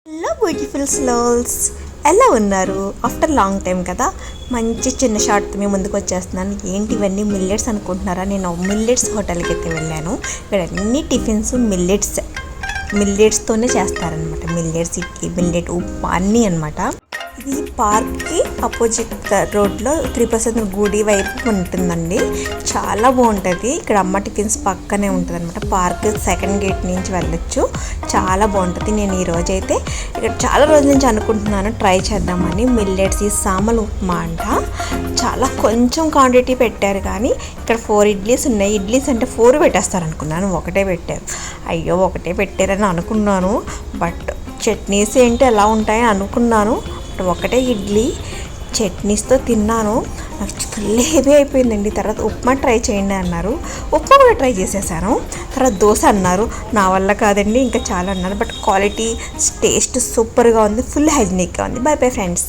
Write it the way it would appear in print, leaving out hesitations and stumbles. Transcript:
Hello beautiful స్లోల్స్, ఎలా ఉన్నారు? After long time కదా, మంచి చిన్న షార్ట్ మీ ముందుకు వచ్చేస్తున్నాను. ఏంటి ఇవన్నీ మిల్లెట్స్ అనుకుంటున్నారా? నేను మిల్లెట్స్ హోటల్కి అయితే వెళ్ళాను. ఇక్కడ అన్ని టిఫిన్స్ మిల్లెట్స్తోనే చేస్తారనమాట. మిల్లెట్స్ ఇడ్లీ, మిల్లెట్ ఉప్మా అన్నీ అనమాట. ఇది పార్క్కి అపోజిట్ రోడ్లో 3% గుడి వైపు ఉంటుందండి. చాలా బాగుంటుంది. ఇక్కడ అమ్మ టిఫిన్స్ పక్కనే ఉంటుంది అనమాట. పార్క్ సెకండ్ గేట్ నుంచి వెళ్ళొచ్చు. చాలా బాగుంటుంది. నేను ఈరోజు అయితే ఇక్కడ చాలా రోజుల నుంచి అనుకుంటున్నాను ట్రై చేద్దామని. మిల్లెట్స్ ఈ సామలు ఉప్మా అంట. చాలా కొంచెం క్వాంటిటీ పెట్టారు, కానీ ఇక్కడ 4 ఇడ్లీస్ ఉన్నాయి. ఇడ్లీస్ అంటే 4 పెట్టేస్తారు అనుకున్నాను, ఒకటే పెట్టారు. అయ్యో ఒకటే పెట్టారని అనుకున్నాను. బట్ చట్నీస్ ఏంటి ఎలా ఉంటాయని అనుకున్నాను. ఒకటే ఇడ్లీ చట్నీస్తో తిన్నాను. నాకు ఫుల్ హెవీ అయిపోయిందండి. తర్వాత ఉప్మా ట్రై చేయండి అన్నారు. ఉప్మా కూడా ట్రై చేసేసాను. తర్వాత దోశ అన్నారు. నా వల్ల కాదండి, ఇంకా చాలా అన్నారు. బట్ క్వాలిటీ టేస్ట్ సూపర్గా ఉంది. ఫుల్ హైజీనిక్గా ఉంది. By bye friends.